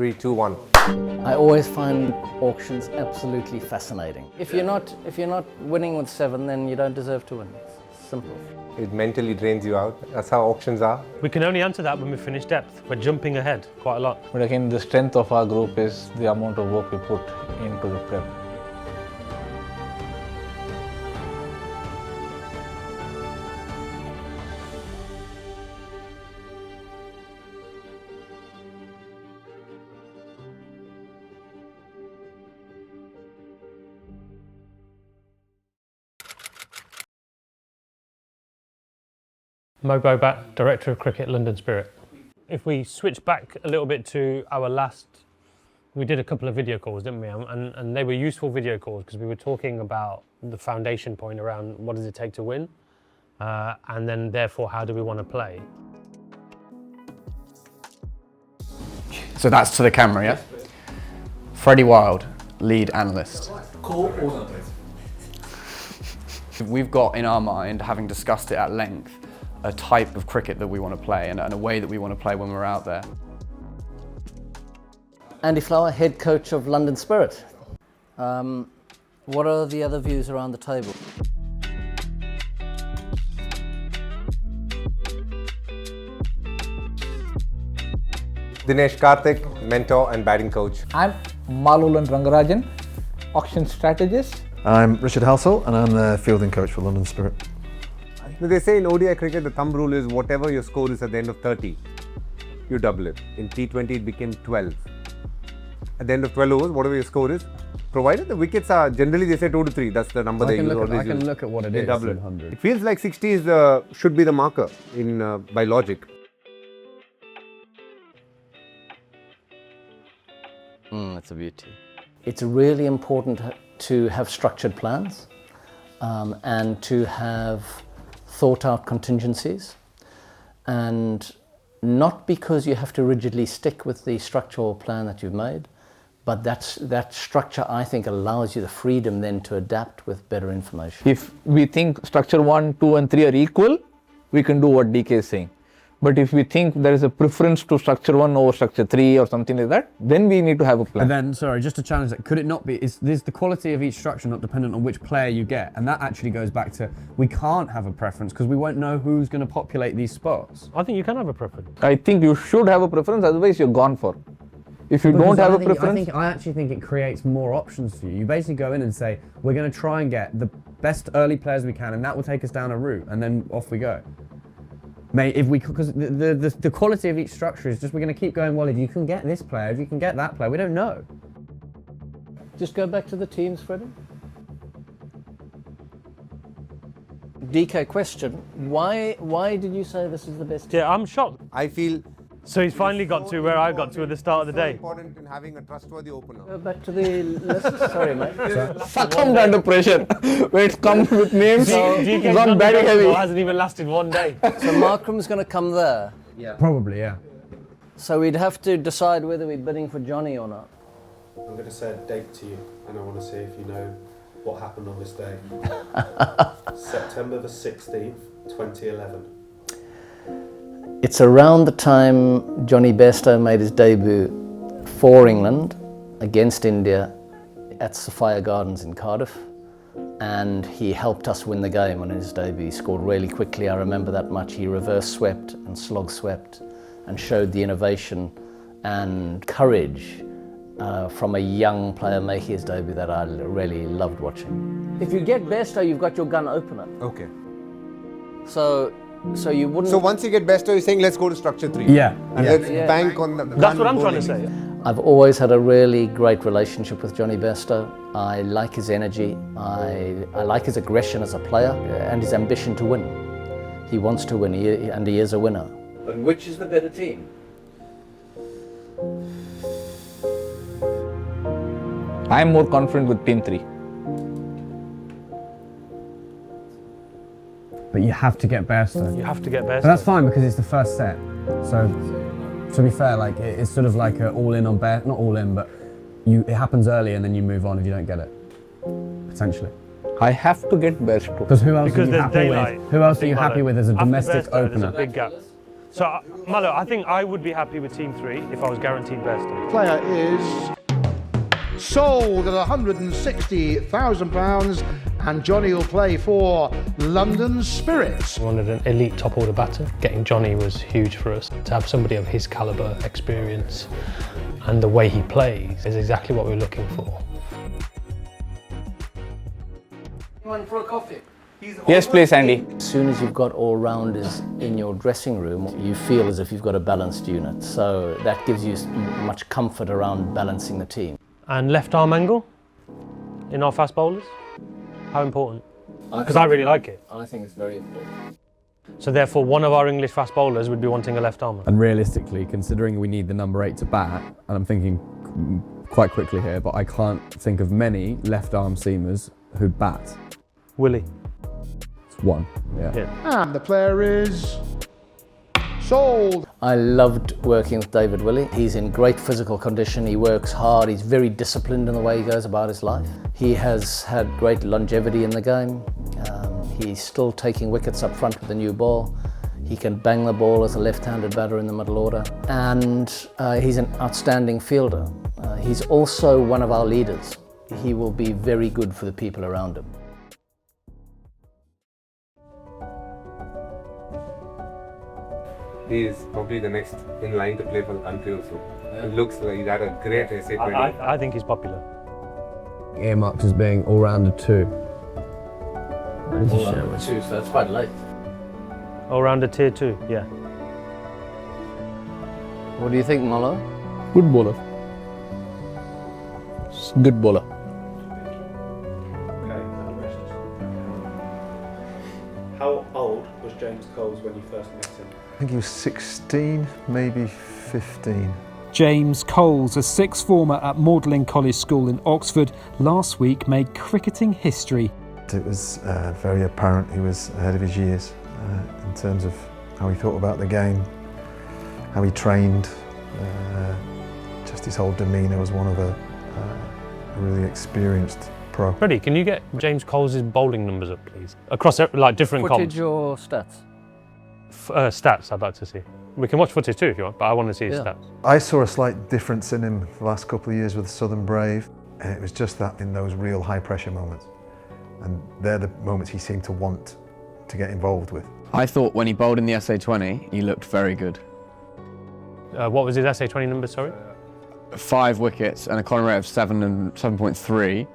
3, 2, 1. I always find auctions absolutely fascinating. If you're not winning with 7, then you don't deserve to win. It's simple. It mentally drains you out. That's how auctions are. We can only answer that when we finish depth. We're jumping ahead quite a lot. But again, the strength of our group is the amount of work we put into the prep. Bobat, Director of Cricket, London Spirit. If we switch back a little bit to our last, we did a couple of video calls, didn't we? And they were useful video calls because we were talking about the foundation point around what does it take to win, and then therefore how do we want to play. So that's to the camera, yeah? Freddie Wilde, lead analyst. Call or not? We've got in our mind, having discussed it at length, a type of cricket that we want to play and a way that we want to play when we're out there. Andy Flower, head coach of London Spirit. What are the other views around the table? Dinesh, Karthik, mentor and batting coach. I'm Malolan Rangarajan, Auction Strategist. I'm Richard Halsall and I'm the fielding coach for London Spirit. They say in ODI cricket, the thumb rule is whatever your score is at the end of 30, you double it. In T20, it became 12. At the end of 12 overs, whatever your score is, provided the wickets are, generally they say 2 to 3, that's the number they use. I can look at what it is double in it. 100. It feels like 60 is should be the marker in by logic. That's a beauty. It's really important to have structured plans and to have thought out contingencies, and not because you have to rigidly stick with the structural plan that you've made, but that structure, I think, allows you the freedom then to adapt with better information. If we think structure 1, 2 and 3 are equal, we can do what DK is saying. But if we think there is a preference to structure 1 over structure 3 or something like that, then we need to have a plan. And then, sorry, just to challenge that, could it not be, is the quality of each structure not dependent on which player you get? And that actually goes back to, we can't have a preference because we won't know who's going to populate these spots. I think you can have a preference. I think you should have a preference, otherwise you're gone for. If you don't have a preference... I actually think it creates more options for you. You basically go in and say, we're going to try and get the best early players we can, and that will take us down a route, and then off we go. Because the quality of each structure is just, we're going to keep going, well, if you can get this player, if you can get that player, we don't know. Just go back to the teams, Freddie. DK question, why did you say this is the best team? Yeah, I'm shocked. I feel So he's finally got to where I got to at the start of the day. important in having a trustworthy opener. Go back to the list. Sorry, mate. Succumbed under pressure. When it comes with names, GK's gone very heavy. hasn't even lasted one day. So Markram's going to come there. Yeah. Probably, yeah. So we'd have to decide whether we're bidding for Jonny or not. I'm going to say a date to you, and I want to see if you know what happened on this day. September the 16th, 2011. It's around the time Jonny Bairstow made his debut for England against India at Sophia Gardens in Cardiff, and he helped us win the game on his debut. He scored really quickly, I remember that much. He reverse swept and slog swept and showed the innovation and courage from a young player making his debut that I really loved watching. If you get Bairstow, you've got your gun opener. Okay. So you wouldn't... So once you get Bairstow, you're saying let's go to structure 3. Yeah. And let's bank on the... That's what I'm trying to say. I've always had a really great relationship with Jonny Bairstow. I like his energy, I like his aggression as a player and his ambition to win. He wants to win, and he is a winner. But which is the better team? I'm more confident with team 3. But you have to get Bairstow. You have to get Bairstow. But that's fine because it's the first set. So, to be fair, like it's sort of like a all in on Bairstow, not all in, but it happens early and then you move on if you don't get it, potentially. I have to get Bairstow. Because who else Because are you there's happy daylight. with? Who else are you Think about happy it. with as a After domestic Bairstow, there's opener? a big gap. So, Malo, I think I would be happy with Team 3 if I was guaranteed Bairstow. Player is sold at £160,000, and Jonny will play for London Spirit. We wanted an elite top order batter. Getting Jonny was huge for us. To have somebody of his calibre, experience, and the way he plays is exactly what we were looking for. Anyone for a coffee? Yes, please, Andy. As soon as you've got all-rounders in your dressing room, you feel as if you've got a balanced unit. So that gives you much comfort around balancing the team. And left arm angle in our fast bowlers, how important? Because I really like it. I think it's very important. So therefore, one of our English fast bowlers would be wanting a left armer. And realistically, considering we need the number 8 to bat, and I'm thinking quite quickly here, but I can't think of many left arm seamers who bat. Willie. It's one. Yeah. And the player is sold. I loved working with David Willey. He's in great physical condition, he works hard, he's very disciplined in the way he goes about his life. He has had great longevity in the game. He's still taking wickets up front with the new ball. He can bang the ball as a left-handed batter in the middle order. And he's an outstanding fielder. He's also one of our leaders. He will be very good for the people around him. He is probably the next in line to play for the country also. Yeah. It looks like he's had a great SA20. I think he's popular. Earmarked as being all-rounder 2. All-rounder 2, so that's quite late. All-rounder tier 2, yeah. What do you think, Malo? Good bowler. Good bowler. Okay, how old was James Coles when you first met him? I think he was 16, maybe 15. James Coles, a sixth former at Magdalen College School in Oxford, last week made cricketing history. It was very apparent he was ahead of his years in terms of how he thought about the game, how he trained, just his whole demeanour was one of a really experienced pro. Freddie, can you get James Coles' bowling numbers up, please? Across like different Footage comps. or stats? Stats, I'd like to see. We can watch footage too if you want, but I want to see his stats. I saw a slight difference in him the last couple of years with Southern Brave, and it was just that in those real high pressure moments. And they're the moments he seemed to want to get involved with. I thought when he bowled in the SA20, he looked very good. What was his SA20 number, sorry? 5 wickets and a corner rate of 7.3.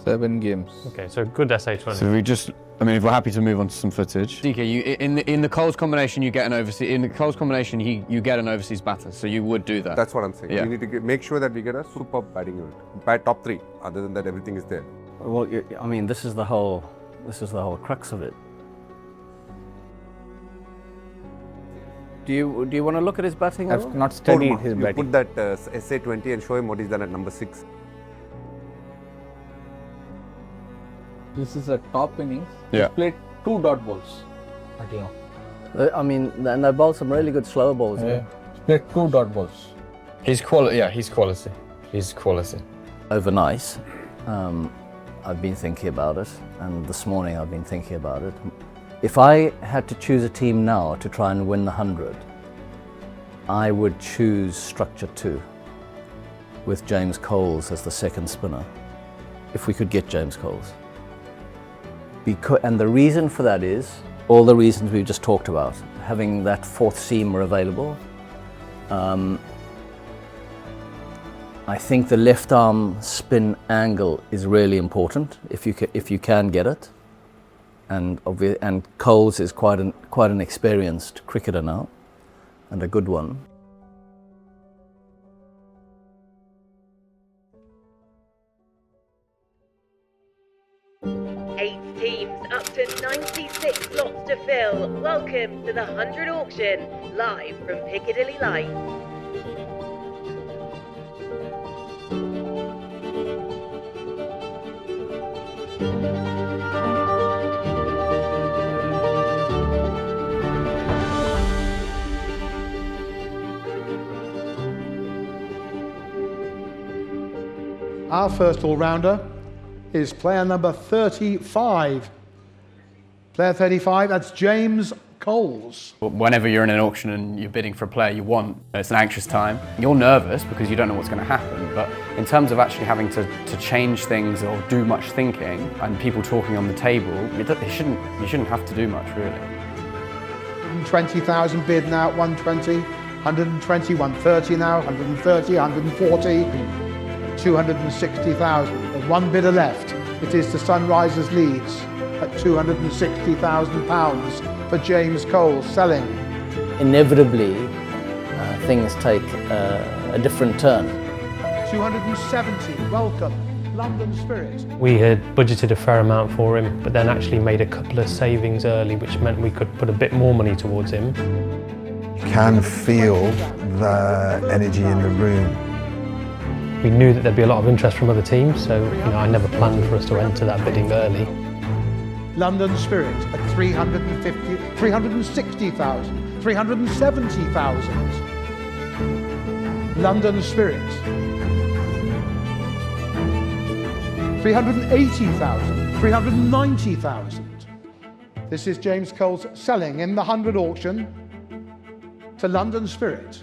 7 games. Okay, so good SA20. So we just, I mean, if we're happy to move on to some footage. DK, in the Coles combination, you get an overseas. In the Coles combination, you get an overseas batter, so you would do that. That's what I'm saying. Yeah. We need to make sure that we get a superb batting unit. By top 3. Other than that, everything is there. Well, I mean, this is the whole crux of it. Do you want to look at his batting? I've not studied his You batting. put that SA20 and show him what he's done at number 6. This is a top innings. Yeah. He played 2 dot balls. I mean, and they bowled some really good slower balls. Yeah. He played 2 dot balls. He's quality. Yeah, he's quality. He's quality. Overnight, I've been thinking about it, and this morning I've been thinking about it. If I had to choose a team now to try and win the 100, I would choose structure 2 with James Coles as the second spinner, if we could get James Coles. And the reason for that is all the reasons we've just talked about. Having that fourth seamer available. I think the left arm spin angle is really important if you can get it. And Coles is quite an experienced cricketer now, and a good one. Up to 96 slots to fill. Welcome to the 100 auction, live from Piccadilly Lights. Our first all-rounder is player number 35. Player 35, that's James Coles. Coles. Whenever you're in an auction and you're bidding for a player you want, it's an anxious time. You're nervous because you don't know what's going to happen, but in terms of actually having to change things or do much thinking and people talking on the table, you shouldn't have to do much really. 120,000 bid now at 120, 120, 130 now, 130, 140, 260,000. There's one bidder left. It is the Sunrisers Leeds at £260,000 for James Coles selling. Inevitably, things take a different turn. 270, welcome, London Spirit. We had budgeted a fair amount for him, but then actually made a couple of savings early, which meant we could put a bit more money towards him. You can feel the energy in the room. We knew that there'd be a lot of interest from other teams, so I never planned for us to enter that bidding early. London Spirit at 350, 360,000, 370,000. London Spirit. 380,000, 390,000. This is James Coles selling in the 100 auction to London Spirit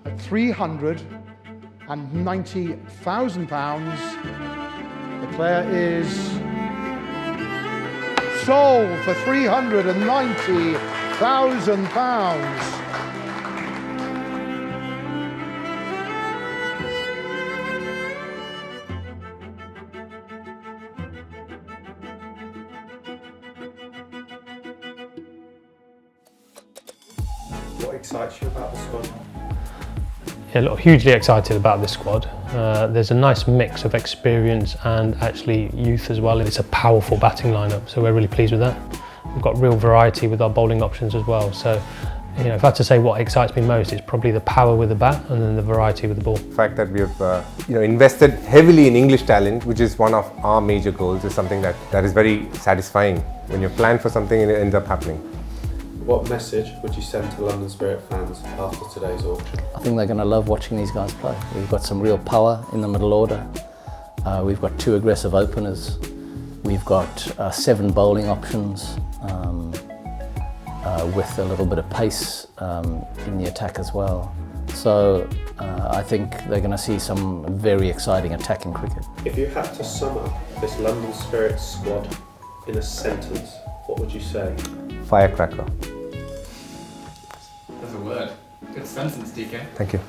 at £390,000. The player is sold for £390,000. What excites you about the squad? Yeah, look, hugely excited about this squad. There's a nice mix of experience and actually youth as well. It's a powerful batting lineup, so we're really pleased with that. We've got real variety with our bowling options as well. So, if I had to say what excites me most, it's probably the power with the bat and then the variety with the ball. The fact that we have invested heavily in English talent, which is one of our major goals, is something that is very satisfying. When you plan for something and it ends up happening. What message would you send to London Spirit fans after today's auction? I think they're going to love watching these guys play. We've got some real power in the middle order. We've got 2 aggressive openers. We've got 7 bowling options with a little bit of pace in the attack as well. So I think they're going to see some very exciting attacking cricket. If you had to sum up this London Spirit squad in a sentence, what would you say? Firecracker. That's a word. Good sentence, DK. Thank you.